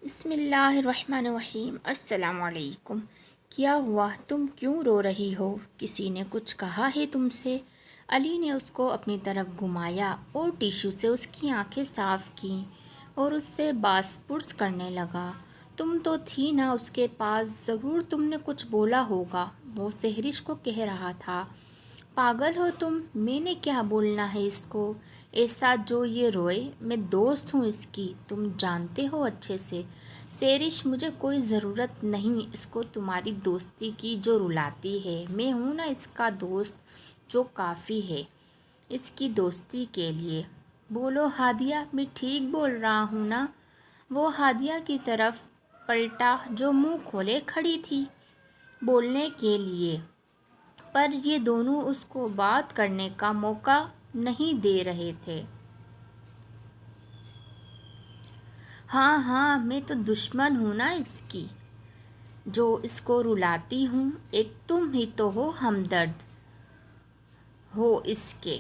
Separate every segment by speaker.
Speaker 1: بسم اللہ الرحمن الرحیم۔ السلام علیکم۔ کیا ہوا؟ تم کیوں رو رہی ہو؟ کسی نے کچھ کہا ہے تم سے؟ علی نے اس کو اپنی طرف گھمایا اور ٹیشو سے اس کی آنکھیں صاف کیں اور اس سے باس پرس کرنے لگا۔ تم تو تھی نا اس کے پاس، ضرور تم نے کچھ بولا ہوگا، وہ سحرش کو کہہ رہا تھا۔ پاگل ہو تم، میں نے کیا بولنا ہے اس کو؟ ایسا جو یہ روئے، میں دوست ہوں اس کی، تم جانتے ہو اچھے سے۔ سحرش، مجھے کوئی ضرورت نہیں اس کو تمہاری دوستی کی جو رلاتی ہے، میں ہوں نا اس کا دوست، جو کافی ہے اس کی دوستی کے لیے۔ بولو ہادیہ، میں ٹھیک بول رہا ہوں نا؟ وہ ہادیہ کی طرف پلٹا جو منہ کھولے کھڑی تھی بولنے کے لیے، پر یہ دونوں اس کو بات کرنے کا موقع نہیں دے رہے تھے۔ ہاں ہاں، میں تو دشمن ہوں نا اس کی، جو اس کو رلاتی ہوں، ایک تم ہی تو ہو ہمدرد ہو اس کے۔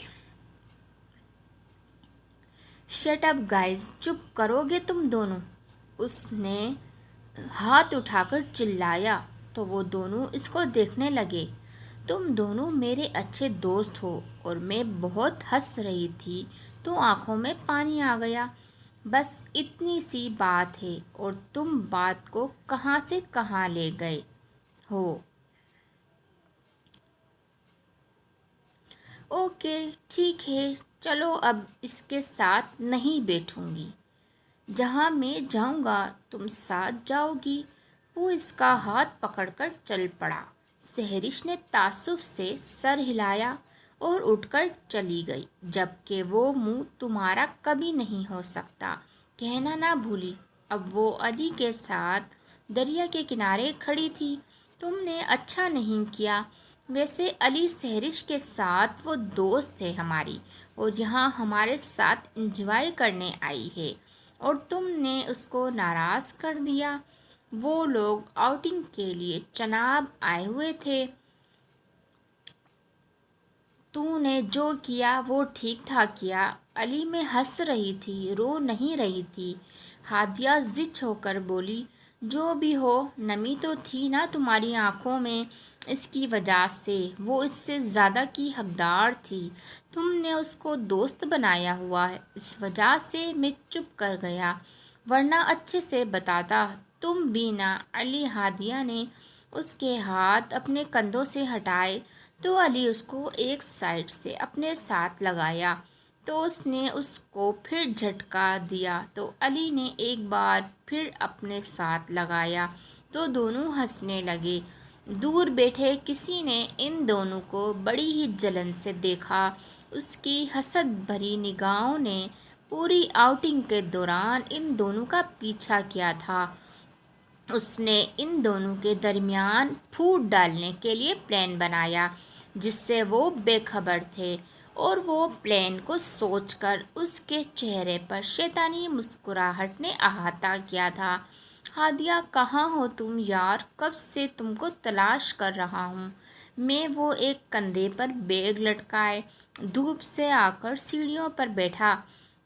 Speaker 1: شٹ اپ گائز، چپ کرو گے تم دونوں؟ اس نے ہاتھ اٹھا کر چلایا تو وہ دونوں اس کو دیکھنے لگے۔ تم دونوں میرے اچھے دوست ہو اور میں بہت ہنس رہی تھی تو آنکھوں میں پانی آ گیا، بس اتنی سی بات ہے، اور تم بات کو کہاں سے کہاں لے گئے ہو۔ اوکے ٹھیک ہے، چلو اب اس کے ساتھ نہیں بیٹھوں گی، جہاں میں جاؤں گا تم ساتھ جاؤ گی۔ وہ اس کا ہاتھ پکڑ کر چل پڑا۔ سحرش نے تعصب سے سر ہلایا اور اٹھ کر چلی گئی، جبکہ وہ منہ تمہارا کبھی نہیں ہو سکتا کہنا نہ بھولی۔ اب وہ علی کے ساتھ دریا کے کنارے کھڑی تھی۔ تم نے اچھا نہیں کیا، ویسے علی سحرش کے ساتھ وہ دوست ہے ہماری، اور یہاں ہمارے ساتھ انجوائے کرنے آئی ہے، اور تم نے اس کو ناراض کر دیا۔ وہ لوگ آؤٹنگ کے لیے چناب آئے ہوئے تھے، تو نے جو کیا وہ ٹھیک ٹھاک کیا۔ علی میں ہنس رہی تھی، رو نہیں رہی تھی۔ ہادیہ زچ ہو کر بولی، جو بھی ہو، نمی تو تھی نا تمہاری آنکھوں میں، اس کی وجہ سے وہ اس سے زیادہ کی حقدار تھی۔ تم نے اس کو دوست بنایا ہوا ہے، اس وجہ سے میں چپ کر گیا، ورنہ اچھے سے بتاتا تم بھی نا۔ علی ہادیہ نے اس کے ہاتھ اپنے کندھوں سے ہٹائے تو علی اس کو ایک سائیڈ سے اپنے ساتھ لگایا تو اس نے اس کو پھر جھٹکا دیا تو علی نے ایک بار پھر اپنے ساتھ لگایا تو دونوں ہنسنے لگے۔ دور بیٹھے کسی نے ان دونوں کو بڑی ہی جلن سے دیکھا۔ اس کی حسد بھری نگاہوں نے پوری آؤٹنگ کے دوران ان دونوں کا پیچھا کیا تھا۔ اس نے ان دونوں کے درمیان پھوٹ ڈالنے کے لیے پلان بنایا جس سے وہ بے خبر تھے، اور وہ پلان کو سوچ کر اس کے چہرے پر شیطانی مسکراہٹ نے احاطہ کیا تھا۔ ہادیہ، کہاں ہو تم یار؟ کب سے تم کو تلاش کر رہا ہوں میں۔ وہ ایک کندھے پر بیگ لٹکائے دھوپ سے آ کر سیڑھیوں پر بیٹھا۔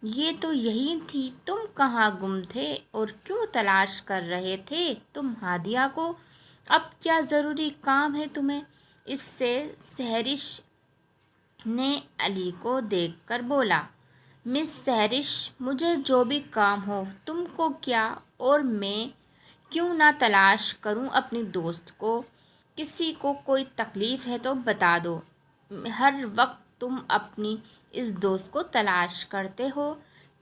Speaker 1: یہ تو یہی تھی، تم کہاں گم تھے اور کیوں تلاش کر رہے تھے تم ہادیہ کو؟ اب کیا ضروری کام ہے تمہیں؟ اس سے سحرش نے علی کو دیکھ کر بولا۔ مس سحرش، مجھے جو بھی کام ہو تم کو کیا، اور میں کیوں نہ تلاش کروں اپنی دوست کو؟ کسی کو کوئی تکلیف ہے تو بتا دو، ہر وقت تم اپنی اس دوست کو تلاش کرتے ہو،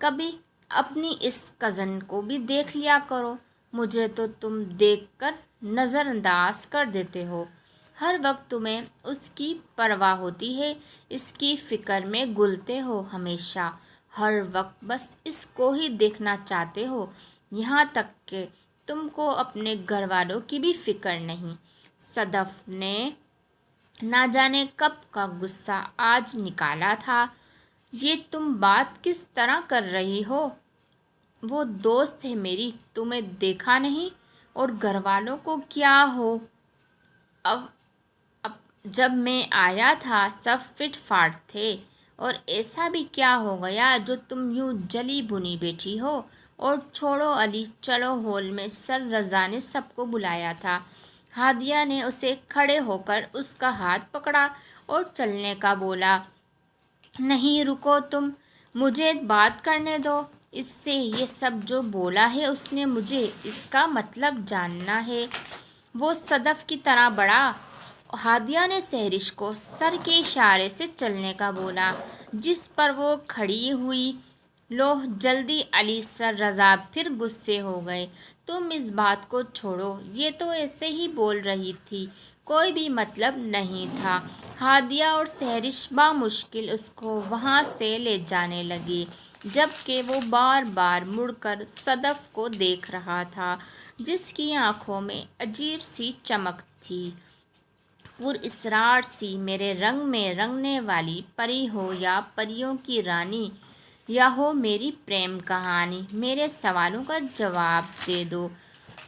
Speaker 1: کبھی اپنی اس کزن کو بھی دیکھ لیا کرو، مجھے تو تم دیکھ کر نظر انداز کر دیتے ہو، ہر وقت تمہیں اس کی پرواہ ہوتی ہے، اس کی فکر میں گلتے ہو، ہمیشہ ہر وقت بس اس کو ہی دیکھنا چاہتے ہو، یہاں تک کہ تم کو اپنے گھر والوں کی بھی فکر نہیں۔ صدف نے نہ جانے کب کا غصہ آج نکالا تھا۔ یہ تم بات کس طرح کر رہی ہو؟ وہ دوست ہے میری، تمہیں دیکھا نہیں؟ اور گھر والوں کو کیا ہو؟ اب جب میں آیا تھا سب فٹ فاٹ تھے، اور ایسا بھی کیا ہو گیا جو تم یوں جلی بھنی بیٹھی ہو؟ اور چھوڑو علی، چلو ہال میں۔ سر رضا نے سب کو بلایا تھا۔ ہادیہ نے اسے کھڑے ہو کر اس کا ہاتھ پکڑا اور چلنے کا بولا۔ نہیں رکو تم، مجھے بات کرنے دو اس سے، یہ سب جو بولا ہے اس نے، مجھے اس کا مطلب جاننا ہے۔ وہ صدف کی طرح بڑھا۔ ہادیہ نے سحرش کو سر کے اشارے سے چلنے کا بولا، جس پر وہ کھڑی ہوئی۔ لو جلدی علی، سر رضا پھر غصے ہو گئے۔ تم اس بات کو چھوڑو، یہ تو ایسے ہی بول رہی تھی، کوئی بھی مطلب نہیں تھا۔ ہادیہ اور سحرش بامشکل اس کو وہاں سے لے جانے لگے، جبکہ وہ بار بار مڑ کر صدف کو دیکھ رہا تھا، جس کی آنکھوں میں عجیب سی چمک تھی، پر اسرار سی۔ میرے رنگ میں رنگنے والی پری ہو یا پریوں کی رانی، یا ہو میری پریم کہانی، میرے سوالوں کا جواب دے دو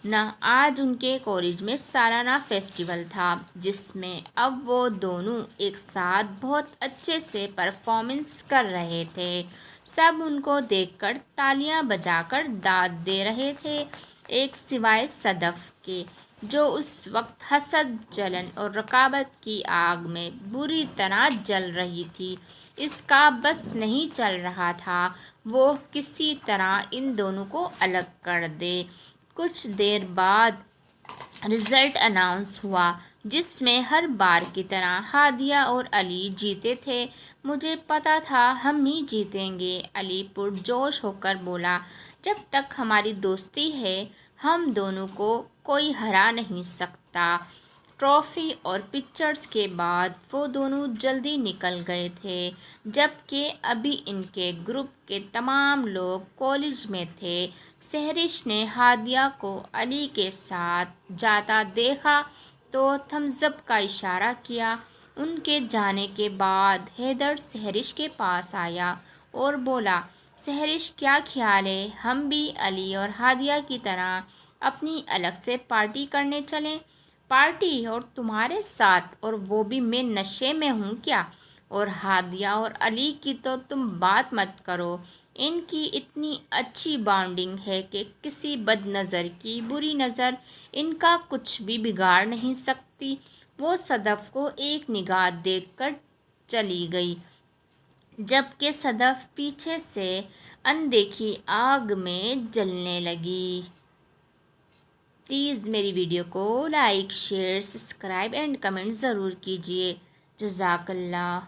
Speaker 1: نا۔ آج ان کے کالج میں سالانہ فیسٹیول تھا، جس میں اب وہ دونوں ایک ساتھ بہت اچھے سے پرفارمنس کر رہے تھے۔ سب ان کو دیکھ کر تالیاں بجا کر داد دے رہے تھے، ایک سوائے صدف کے، جو اس وقت حسد، جلن اور رقابت کی آگ میں بری طرح جل رہی تھی۔ اس کا بس نہیں چل رہا تھا وہ کسی طرح ان دونوں کو الگ کر دے۔ کچھ دیر بعد رزلٹ اناؤنس ہوا، جس میں ہر بار کی طرح ہادیہ اور علی جیتے تھے۔ مجھے پتا تھا ہم ہی جیتیں گے، علی پرجوش ہو کر بولا۔ جب تک ہماری دوستی ہے، ہم دونوں کو کوئی ہرا نہیں سکتا۔ ٹرافی اور پکچرز کے بعد وہ دونوں جلدی نکل گئے تھے، جبکہ ابھی ان کے گروپ کے تمام لوگ کالج میں تھے۔ سحرش نے ہادیہ کو علی کے ساتھ جاتا دیکھا تو تھمز اپ کا اشارہ کیا۔ ان کے جانے کے بعد حیدر سحرش کے پاس آیا اور بولا، سحرش کیا خیال ہے ہم بھی علی اور ہادیہ کی طرح اپنی الگ سے پارٹی کرنے چلیں؟ پارٹی؟ اور تمہارے ساتھ؟ اور وہ بھی میں نشے میں ہوں کیا؟ اور ہادیہ اور علی کی تو تم بات مت کرو، ان کی اتنی اچھی بانڈنگ ہے کہ کسی بد نظر کی بری نظر ان کا کچھ بھی بگاڑ نہیں سکتی۔ وہ صدف کو ایک نگاہ دیکھ کر چلی گئی، جبکہ صدف پیچھے سے اندیکھی آگ میں جلنے لگی۔ پلیز میری ویڈیو کو like, share, subscribe and comment ضرور کیجیے۔ جزاک اللہ۔